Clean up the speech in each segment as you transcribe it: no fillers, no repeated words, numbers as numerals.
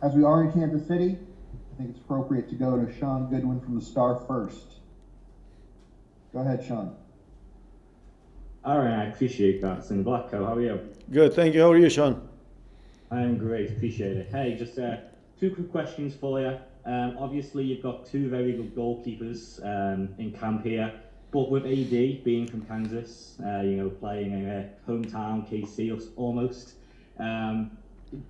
As we are in Kansas City, I think it's appropriate to go to Sean Goodwin from the Star first. Go ahead, Sean. All right, I appreciate that. And Vlatko, how are you? Good, thank you. How are you, Sean? I'm great, appreciate it. Hey, just two quick questions for you. Obviously, you've got two very good goalkeepers in camp here, but with AD being from Kansas, playing in a hometown, KC almost,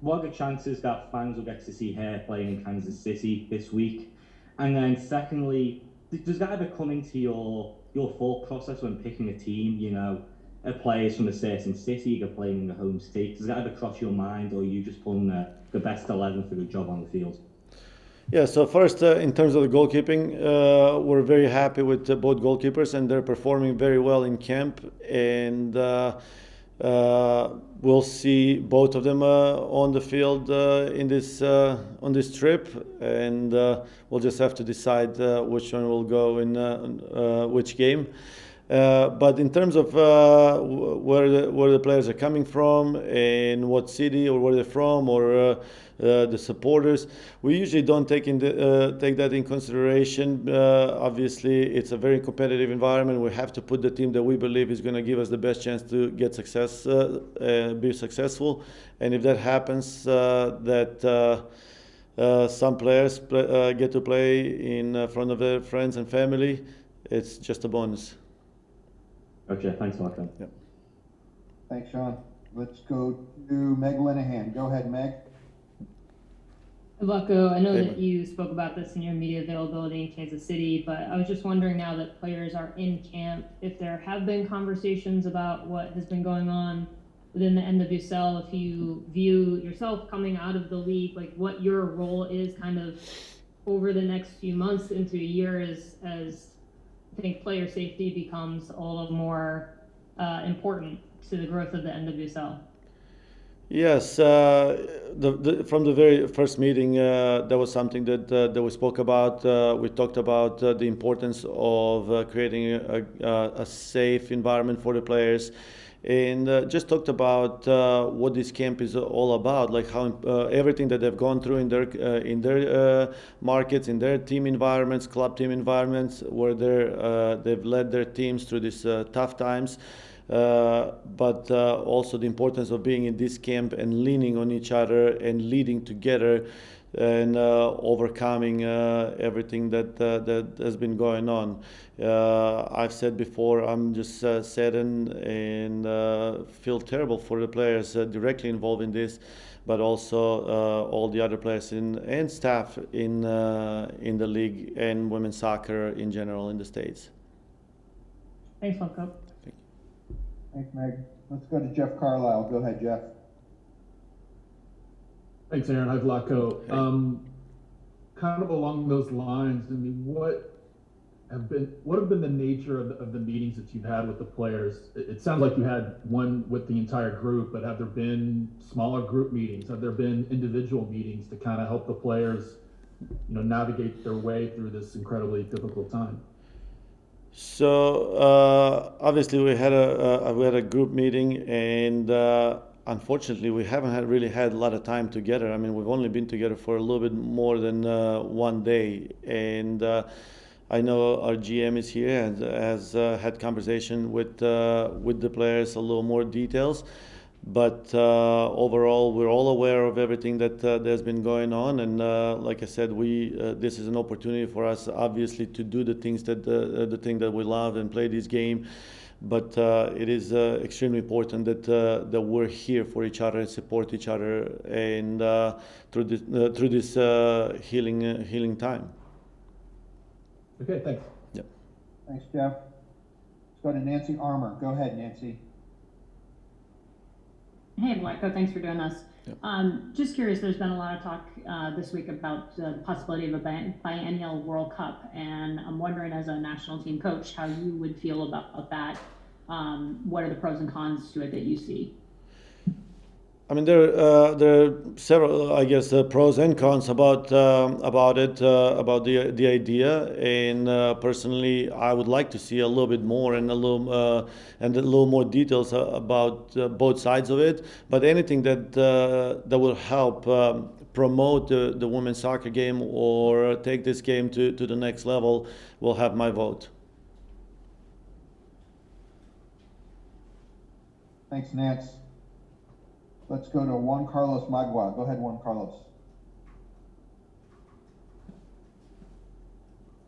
what are the chances that fans will get to see her playing in Kansas City this week? And then secondly, does that ever come into your thought process when picking a team, players from a certain city, you're playing in the home state? Does that ever cross your mind, or are you just pulling the best 11 for the job on the field? Yeah, so first, in terms of the goalkeeping, we're very happy with both goalkeepers, and they're performing very well in camp. And we'll see both of them on the field on this trip, and we'll just have to decide which one will go in which game. But in terms of where the players are coming from and what city or where they're from, or the supporters, we usually don't take that in consideration. Obviously, it's a very competitive environment. We have to put the team that we believe is going to give us the best chance to get be successful. And if that happens, that some players get to play in front of their friends and family, it's just a bonus. Okay, thanks, Martin. Yep. Thanks, Sean. Let's go to Meg Linehan. Go ahead, Meg. Vlatko, I know that you spoke about this in your media availability in Kansas City, but I was just wondering, now that players are in camp, if there have been conversations about what has been going on within the NWSL, if you view yourself coming out of the league, like what your role is kind of over the next few months into a year as I think player safety becomes all the more important to the growth of the NWSL. Yes, from the very first meeting, that was something that we spoke about. We talked about the importance of creating a safe environment for the players, and just talked about what this camp is all about, like how everything that they've gone through in their markets, in their team environments, club team environments, where they've led their teams through these tough times. But also the importance of being in this camp and leaning on each other and leading together and overcoming everything that has been going on. I've said before, I'm just saddened and feel terrible for the players directly involved in this, but also all the other players and staff in the league and women's soccer in general in the States. Thanks, Vlatko. Thanks, Meg. Let's go to Jeff Carlisle. Go ahead, Jeff. Thanks, Aaron. Hi, Vlatko. Kind of along those lines, I mean, what have been the nature of the meetings that you've had with the players? It sounds like you had one with the entire group, but have there been smaller group meetings? Have there been individual meetings to kind of help the players, navigate their way through this incredibly difficult time? So obviously we had a group meeting, and unfortunately we haven't really had a lot of time together. I mean, we've only been together for a little bit more than one day, and I know our GM is here and has had conversation with the players, a little more details. But overall, we're all aware of everything that has been going on, and like I said, this is an opportunity for us, obviously, to do the things that we love and play this game. But it is extremely important that we're here for each other and support each other, and through this healing time. Okay, thanks. Yep. Thanks, Jeff. Let's go to Nancy Armour. Go ahead, Nancy. Hey, Vlatko, thanks for doing this. Yep. Just curious, there's been a lot of talk this week about the possibility of a biennial World Cup, and I'm wondering, as a national team coach, how you would feel about that. What are the pros and cons to it that you see? I mean, there are several, I guess, pros and cons about it, about the idea. And personally, I would like to see a little bit more and a little more details about both sides of it. But anything that will help promote the women's soccer game or take this game to the next level will have my vote. Thanks, Nance. Let's go to Juan Carlos Magua. Go ahead, Juan Carlos.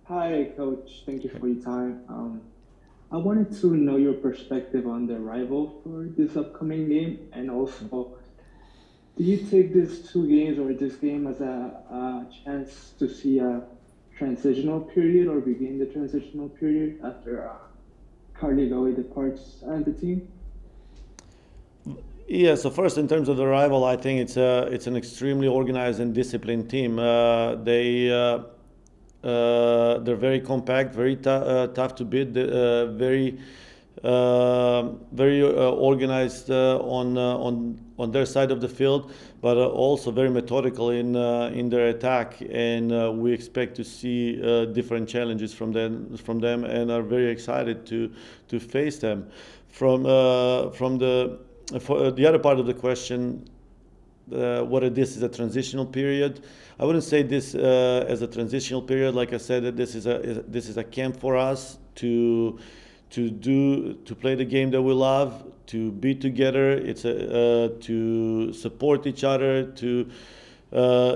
Hi, Coach. Thank you for your time. I wanted to know your perspective on the rival for this upcoming game, and also, do you take these two games or this game as a chance to see a transitional period or begin the transitional period after Carlisle departs the team? Yeah, so first in terms of the rival, I think it's an extremely organized and disciplined team. They're very compact, very tough to beat, very organized on their side of the field, but also very methodical in their attack. And we expect to see different challenges from them, and are very excited to face them. For the other part of the question, whether this is a transitional period, I wouldn't say this as a transitional period. Like I said, that this is a camp for us to play the game that we love, to be together. It's to support each other, to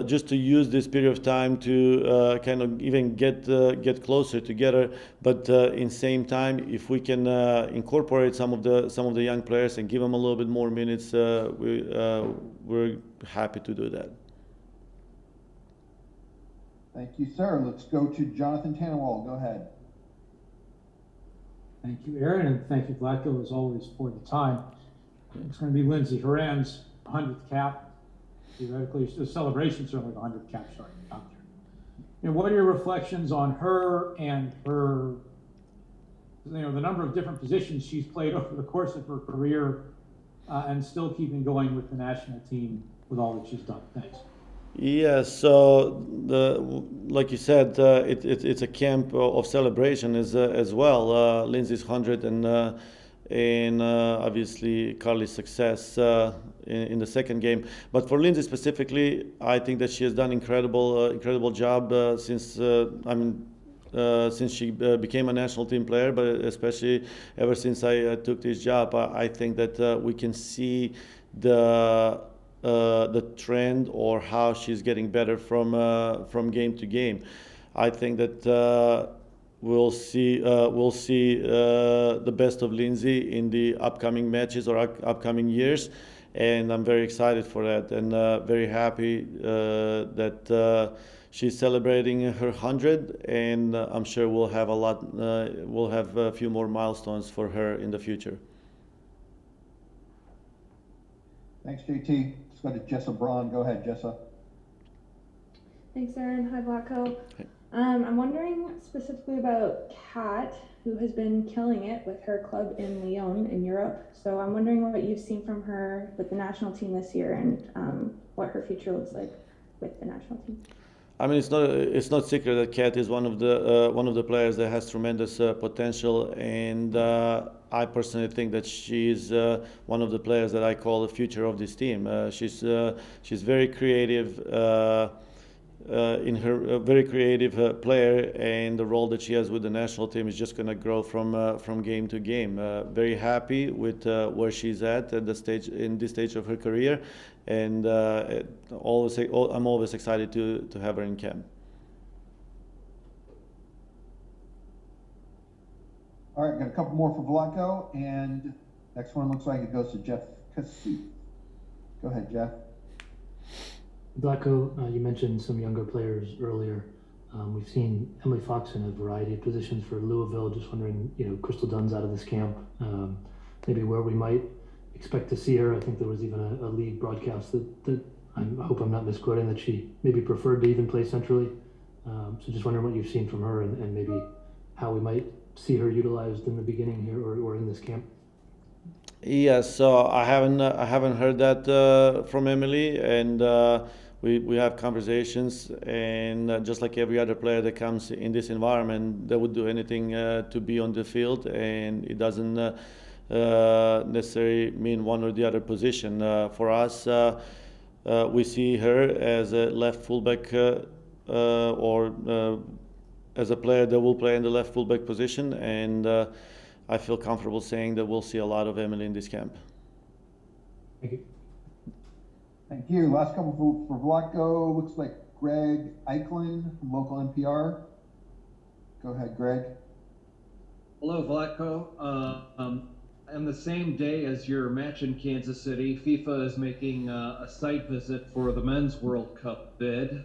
just to use this period of time to kind of even get closer together. But in same time, if we can incorporate some of the young players and give them a little bit more minutes, we're happy to do that. Thank you, sir. Let's go to Jonathan Tannenwall. Go ahead. Thank you, Aaron, and thank you, Vlatko, as always, for the time. It's going to be Lindsay Horan's 100th cap. Theoretically, the celebration certainly the 100th cap starting out there. You know, what are your reflections on her and her, the number of different positions she's played over the course of her career, and still keeping going with the national team with all that she's done? Thanks. Yeah, so like you said, it's a camp of celebration as well. Lindsay's 100 and obviously Carly's success in the second game. But for Lindsay specifically, I think that she has done incredible job since she became a national team player, but especially ever since I took this job. I think that we can see the trend or how she's getting better from game to game. I think that we'll see the best of Lindsay in the upcoming matches or upcoming years, and I'm very excited for that, and very happy that she's celebrating her 100, and I'm sure we'll have a few more milestones for her in the future. Thanks, JT. Let's go to Jessa Braun. Go ahead, Jessa. Thanks, Aaron. Hi, Vlatko. Hey. I'm wondering specifically about Kat, who has been killing it with her club in Lyon in Europe. So I'm wondering what you've seen from her with the national team this year, and what her future looks like with the national team. I mean, it's not secret that Kat is one of the players that has tremendous potential, and I personally think that she's one of the players that I call the future of this team. She's very creative. In her very creative player, and the role that she has with the national team is just going to grow from game to game. Very happy with where she's at this stage of her career, and I'm always excited to have her in camp. All right, got a couple more for Vlatko, and next one looks like it goes to Jeff Cassie. Go ahead, Jeff. Vlatko, you mentioned some younger players earlier. We've seen Emily Fox in a variety of positions for Louisville. Just wondering, Crystal Dunn's out of this camp, maybe where we might expect to see her. I think there was even a league broadcast that I hope I'm not misquoting, that she maybe preferred to even play centrally. So just wondering what you've seen from her, and maybe how we might see her utilized in the beginning here or in this camp. Yes, so I haven't heard that from Emily, and we have conversations, and just like every other player that comes in this environment, they would do anything to be on the field, and it doesn't necessarily mean one or the other position. For us, we see her as a left fullback or as a player that will play in the left fullback position, and I feel comfortable saying that we'll see a lot of Emily in this camp. Thank you. Thank you. Last couple for Vlatko. Looks like Greg Eichlin from local NPR. Go ahead, Greg. Hello, Vlatko. On the same day as your match in Kansas City, FIFA is making a site visit for the Men's World Cup bid.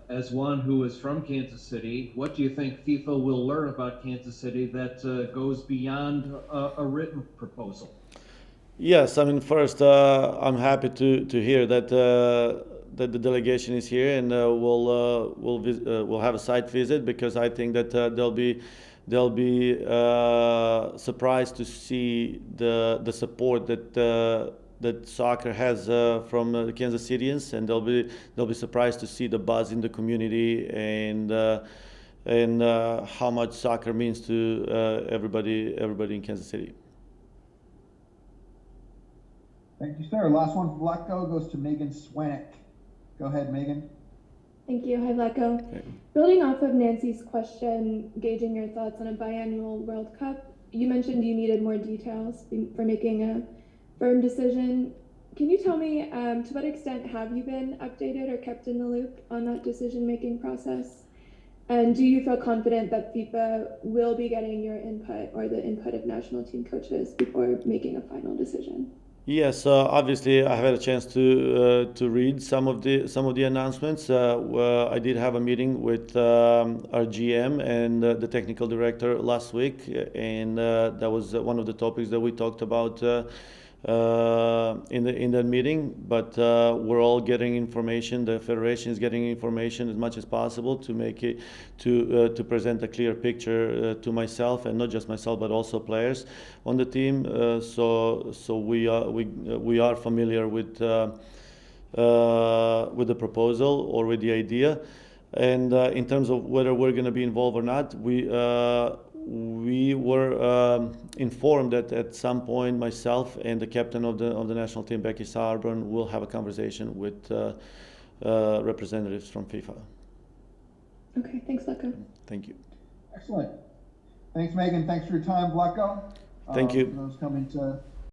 As one who is from Kansas City, what do you think FIFA will learn about Kansas City that goes beyond a written proposal? Yes, I mean, first, I'm happy to hear that that the delegation is here, and we'll have a site visit, because I think that they'll be surprised to see the support that soccer has from the Kansas Cityans, and they'll be surprised to see the buzz in the community, and how much soccer means to everybody in Kansas City. Thank you, sir. Last one for Vlatko goes to Megan Swanick. Go ahead, Megan. Thank you. Hi, Vlatko. Okay. Building off of Nancy's question, gauging your thoughts on a biannual World Cup, you mentioned you needed more details for making a firm decision. Can you tell me to what extent have you been updated or kept in the loop on that decision-making process? And do you feel confident that FIFA will be getting your input or the input of national team coaches before making a final decision? Yes, obviously I have had a chance to read some of the announcements. I did have a meeting with our GM and the technical director last week, and that was one of the topics that we talked about in that meeting. But we're all getting information. The federation is getting information as much as possible to make it to present a clear picture to myself, and not just myself, but also players on the team. So we are familiar with the proposal or with the idea, and in terms of whether we're going to be involved or not, we were informed that at some point myself and the captain of the national team, Becky Sauerbrunn, will have a conversation with representatives from FIFA. Okay, thanks, Vlatko. Thank you. Excellent. Thanks, Megan. Thanks for your time, Vlatko. Thank you. For those coming to